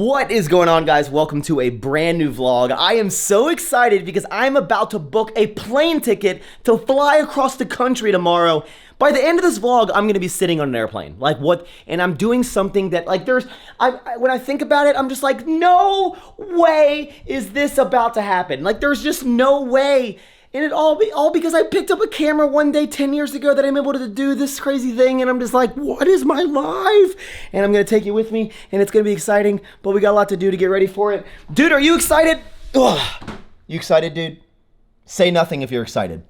What is going on, guys? Welcome to a brand new vlog. I am so excited because I'm about to book a plane ticket to fly across the country tomorrow. By the end of this vlog, I'm gonna be sitting on an airplane. Like what? And I'm doing something that like when I think about it, I'm just like, no way is this about to happen. Like there's just no way. And it all because I picked up a camera one day 10 years ago that I'm able to do this crazy thing, and I'm just like, what is my life? And I'm gonna take you with me, and it's gonna be exciting, but we got a lot to do to get ready for it. Dude, are you excited? Ugh. You excited, dude? Say nothing if you're excited.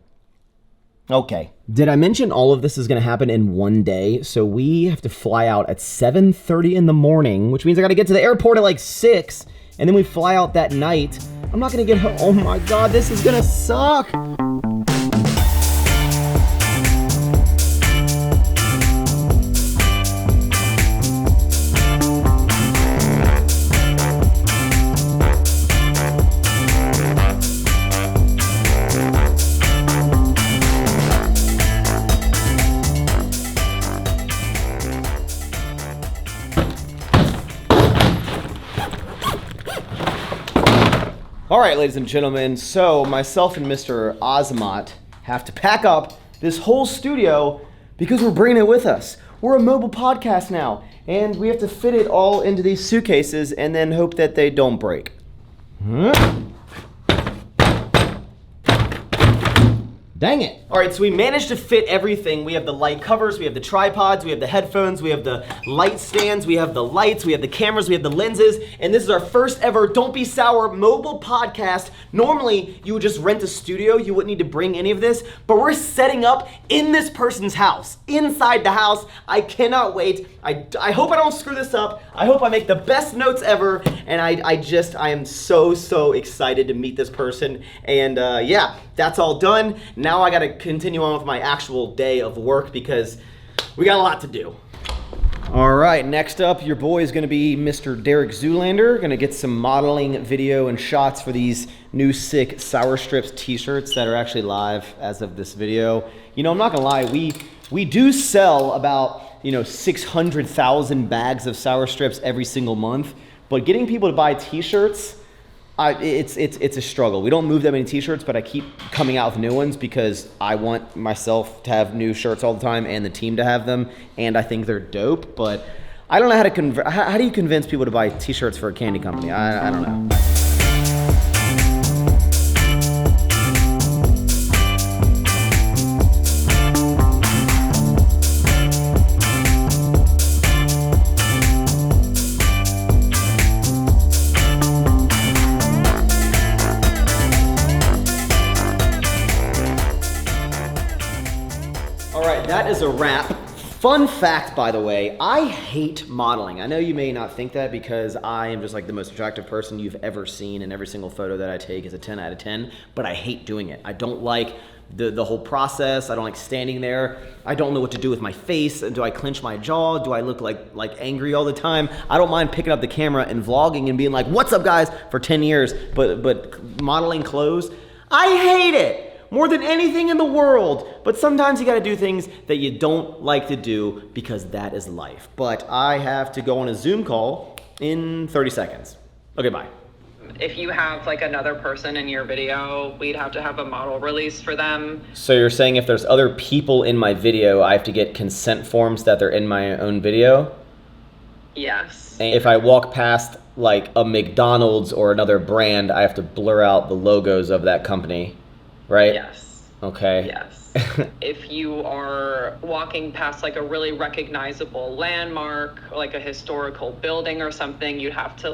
Okay. Did I mention all of this is gonna happen in one day? So we have to fly out at 7:30 in the morning, which means I gotta get to the airport at like 6, and then we fly out that night. I'm not gonna get home. Oh my God, this is gonna suck. All right, ladies and gentlemen, so myself and Mr. Azamat have to pack up this whole studio because we're bringing it with us. We're a mobile podcast now, and we have to fit it all into these suitcases and then hope that they don't break. Dang it. All right, so we managed to fit everything. We have the light covers, we have the tripods, we have the headphones, we have the light stands, we have the lights, we have the cameras, we have the lenses, and this is our first ever Don't Be Sour mobile podcast. Normally, you would just rent a studio, you wouldn't need to bring any of this, but we're setting up in this person's house, inside the house. I cannot wait. I hope I don't screw this up. I hope I make the best notes ever, and I am so excited to meet this person, and yeah, that's all done. Now I gotta continue on with my actual day of work because we got a lot to do. All right, next up, your boy is gonna be Mr. Derek Zoolander. Gonna get some modeling video and shots for these new sick Sour Strips t-shirts that are actually live as of this video. You know, I'm not gonna lie, we do sell about, 600,000 bags of Sour Strips every single month, but getting people to buy t-shirts, it's a struggle. We don't move that many t-shirts, but I keep coming out with new ones because I want myself to have new shirts all the time and the team to have them, and I think they're dope, but I don't know how do you convince people to buy t-shirts for a candy company? I don't know. That is a wrap. Fun fact, by the way, I hate modeling. I know you may not think that because I am just like the most attractive person you've ever seen, and every single photo that I take is a 10 out of 10, but I hate doing it. I don't like the whole process. I don't like standing there. I don't know what to do with my face. Do I clench my jaw? Do I look like angry all the time? I don't mind picking up the camera and vlogging and being like, what's up guys, for 10 years, but modeling clothes, I hate it. More than anything in the world. But sometimes you gotta do things that you don't like to do because that is life. But I have to go on a Zoom call in 30 seconds. Okay, bye. If you have like another person in your video, we'd have to have a model release for them. So you're saying if there's other people in my video, I have to get consent forms that they're in my own video? Yes. And if I walk past like a McDonald's or another brand, I have to blur out the logos of that company. Right? Yes. Okay. Yes. If you are walking past like a really recognizable landmark, like a historical building or something, you'd have to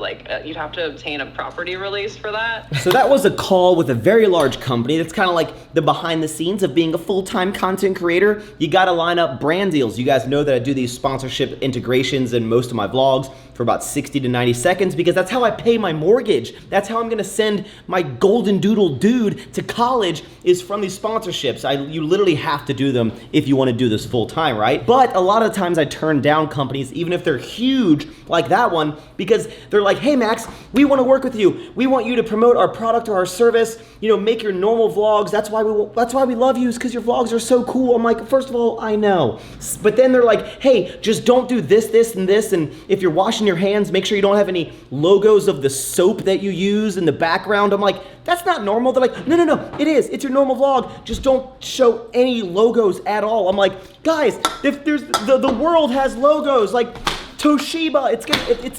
obtain a property release for that. So that was a call with a very large company. That's kind of like the behind the scenes of being a full-time content creator. You got to line up brand deals. You guys know that I do these sponsorship integrations in most of my vlogs for about 60 to 90 seconds because that's how I pay my mortgage. That's how I'm gonna send my golden doodle dude to college, is from these sponsorships. You literally have to do them if you want to do this full time, right? But a lot of times I turn down companies, even if they're huge like that one, because they're like, hey Max, we want to work with you. We want you to promote our product or our service, make your normal vlogs. That's why we love you, is because your vlogs are so cool. I'm like, first of all, I know. But then they're like, hey, just don't do this, this, and this. And if you're washing your hands, make sure you don't have any logos of the soap that you use in the background. I'm like, that's not normal. They're like, no, it is. It's your normal vlog. Just don't show any logos at all. I'm like, guys, if there's the world has logos, like Toshiba,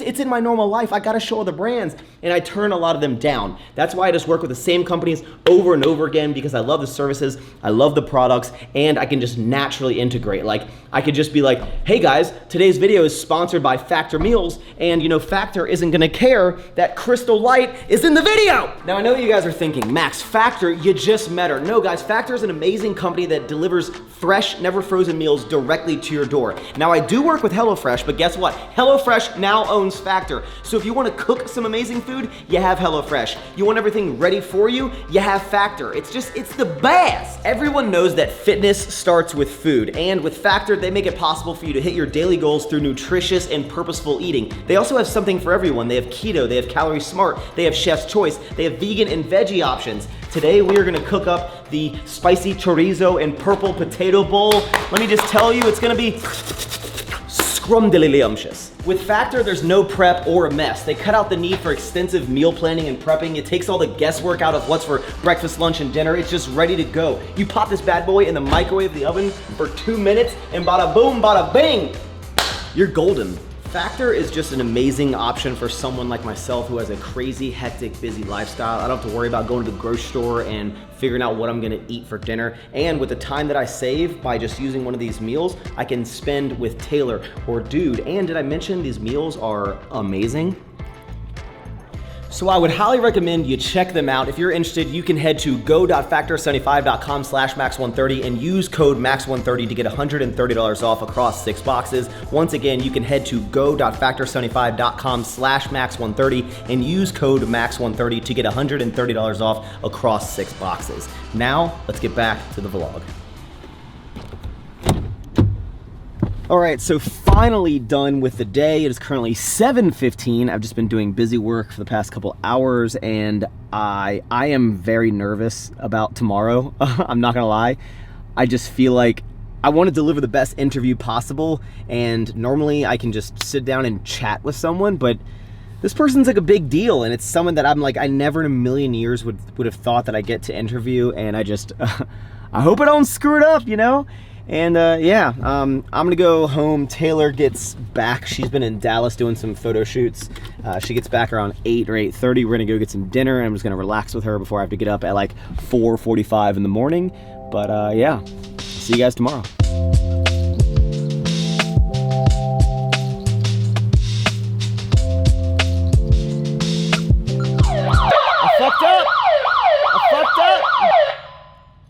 it's in my normal life. I gotta show other brands, and I turn a lot of them down. That's why I just work with the same companies over and over again, because I love the services, I love the products, and I can just naturally integrate. Like, I could just be like, hey guys, today's video is sponsored by Factor Meals, and Factor isn't gonna care that Crystal Light is in the video. Now I know you guys are thinking, Max, Factor, you just met her. No guys, Factor is an amazing company that delivers fresh, never frozen meals directly to your door. Now I do work with HelloFresh, but guess what? HelloFresh now owns Factor. So if you wanna cook some amazing food, you have HelloFresh. You want everything ready for you, you have Factor. It's the best. Everyone knows that fitness starts with food, and with Factor, they make it possible for you to hit your daily goals through nutritious and purposeful eating. They also have something for everyone. They have keto, they have calorie smart, they have chef's choice, they have vegan and veggie options. Today we are gonna cook up the spicy chorizo and purple potato bowl. Let me just tell you, it's gonna be scrumdiddlyumptious. With Factor, there's no prep or a mess. They cut out the need for extensive meal planning and prepping. It takes all the guesswork out of what's for breakfast, lunch, and dinner. It's just ready to go. You pop this bad boy in the microwave, the oven, for 2 minutes, and bada boom, bada bing, you're golden. Factor is just an amazing option for someone like myself who has a crazy, hectic, busy lifestyle. I don't have to worry about going to the grocery store and figuring out what I'm gonna eat for dinner. And with the time that I save by just using one of these meals, I can spend with Taylor or Dude. And did I mention these meals are amazing? So I would highly recommend you check them out. If you're interested, you can head to go.factor75.com/max130 and use code max130 to get $130 off across 6 boxes. Once again, you can head to go.factor75.com/max130 and use code max130 to get $130 off across 6 boxes. Now, let's get back to the vlog. All right, so finally done with the day. It is currently 7:15. I've just been doing busy work for the past couple hours, and I am very nervous about tomorrow. I'm not gonna lie. I just feel like I want to deliver the best interview possible, and normally I can just sit down and chat with someone, but this person's like a big deal, and it's someone that I'm like, I never in a million years would have thought that I get to interview, and I just, I hope I don't screw it up, And I'm gonna go home. Taylor gets back. She's been in Dallas doing some photo shoots. She gets back around 8 or 8:30. We're gonna go get some dinner, and I'm just gonna relax with her before I have to get up at like 4:45 in the morning. But see you guys tomorrow. I fucked up.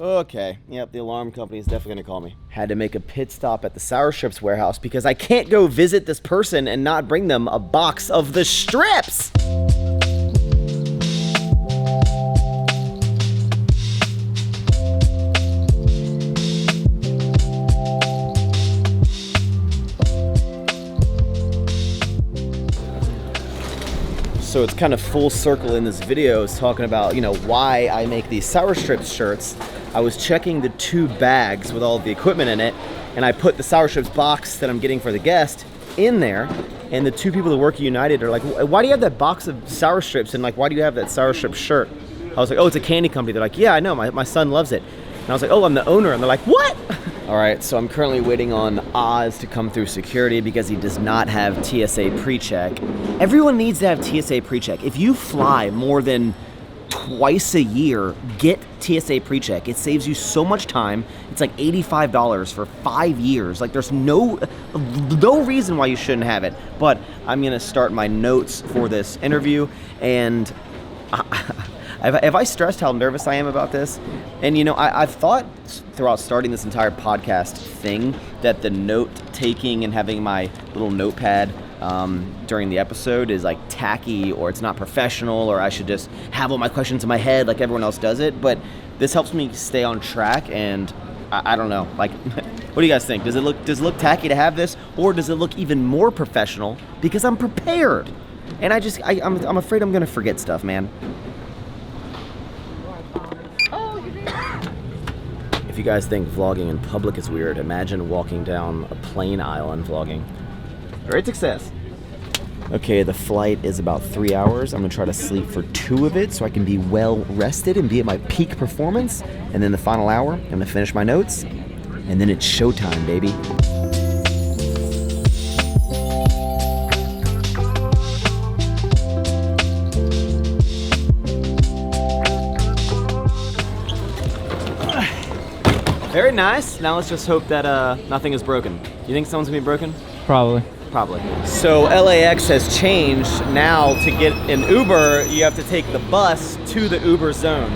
Okay, yep, the alarm company is definitely gonna call me. Had to make a pit stop at the Sour Strips warehouse because I can't go visit this person and not bring them a box of the strips. So it's kind of full circle in this video. It's talking about, why I make these Sour Strips shirts. I was checking the 2 bags with all of the equipment in it, and I put the Sour Strips box that I'm getting for the guest in there, and the 2 people that work at United are like, why do you have that box of Sour Strips, and like, why do you have that Sour Strips shirt? I was like, oh, it's a candy company. They're like, yeah, I know, my son loves it. And I was like, oh, I'm the owner, and they're like, what? All right, so I'm currently waiting on Oz to come through security because he does not have TSA pre-check. Everyone needs to have TSA pre-check. If you fly more than twice a year, get TSA pre-check. It saves you so much time. It's like $85 for 5 years. Like, there's no reason why you shouldn't have it. But I'm gonna start my notes for this interview, and have I stressed how nervous I am about this? And I've thought throughout starting this entire podcast thing that the note taking and having my little notepad during the episode is like tacky, or it's not professional, or I should just have all my questions in my head like everyone else does it. But this helps me stay on track, and I don't know. Like, what do you guys think? Does it look tacky to have this, or does it look even more professional because I'm prepared? And I'm afraid I'm gonna forget stuff, man. If you guys think vlogging in public is weird, imagine walking down a plane aisle and vlogging. Great success. Okay, the flight is about 3 hours. I'm gonna try to sleep for 2 of it so I can be well rested and be at my peak performance. And then the final hour, I'm gonna finish my notes, and then it's showtime, baby. Very nice. Now let's just hope that nothing is broken. You think someone's gonna be broken? Probably. Probably. So LAX has changed. Now to get an Uber, you have to take the bus to the Uber zone.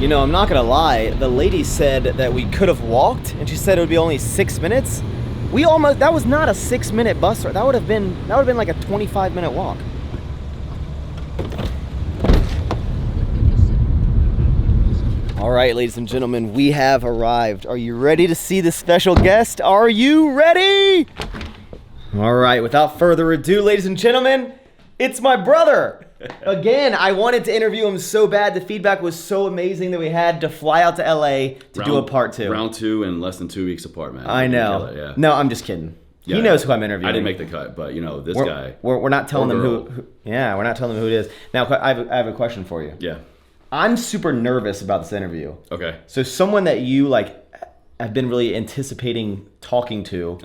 You know, I'm not gonna lie, the lady said that we could have walked, and she said it would be only 6 minutes. That was not a 6-minute bus ride. That would have been like a 25-minute walk. All right, ladies and gentlemen, we have arrived. Are you ready to see the special guest? Are you ready? All right, without further ado, ladies and gentlemen, it's my brother. Again, I wanted to interview him so bad. The feedback was so amazing that we had to fly out to LA to do a part 2. Round 2 in less than 2 weeks apart, man. I know. Yeah. No, I'm just kidding. Yeah, he knows who I'm interviewing. I didn't make the cut, but you know, guy. We're not telling them girl. who. Yeah, we're not telling them who it is. Now, I have a question for you. Yeah. I'm super nervous about this interview. Okay. So someone that you have been really anticipating talking to.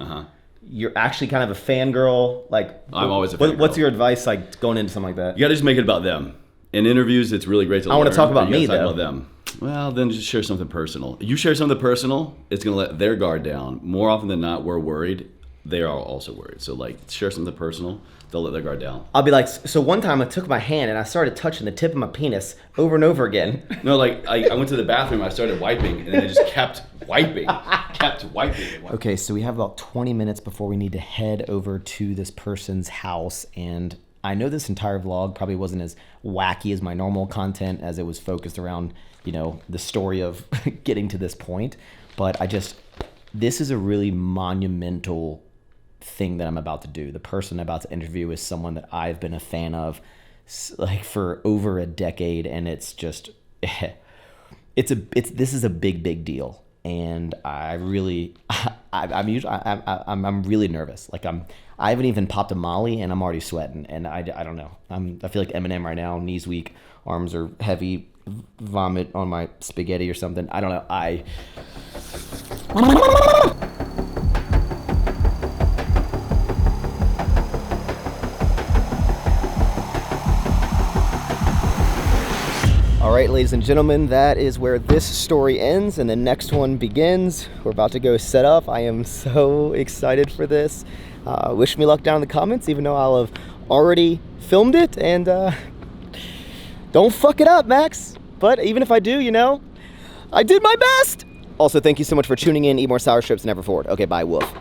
You're actually kind of a fangirl. I'm always a fangirl. What's your advice going into something like that? You gotta just make it about them. In interviews, it's really great to learn. I want to talk about me, talk though. about them. Well, then just share something personal. You share something personal, it's gonna let their guard down. More often than not, we're worried. They are also worried. So share something personal, they'll let their guard down. I'll be like, so one time I took my hand and I started touching the tip of my penis over and over again. No, I went to the bathroom, I started wiping, and then I just kept wiping. Okay, so we have about 20 minutes before we need to head over to this person's house, and I know this entire vlog probably wasn't as wacky as my normal content, as it was focused around, the story of getting to this point, but this is a really monumental thing that I'm about to do. The person I'm about to interview is someone that I've been a fan of for over a decade, and it's just this is a big deal. And I'm really nervous. I haven't even popped a Molly and I'm already sweating, and I don't know. I feel like Eminem right now, knees weak, arms are heavy, vomit on my spaghetti or something. I don't know. All right, ladies and gentlemen, that is where this story ends and the next one begins. We're about to go set up. I am so excited for this. Wish me luck down in the comments, even though I'll have already filmed it. And don't fuck it up, Max. But even if I do, I did my best. Also, thank you so much for tuning in. Eat more sour strips, never forward. Okay, bye, Wolf.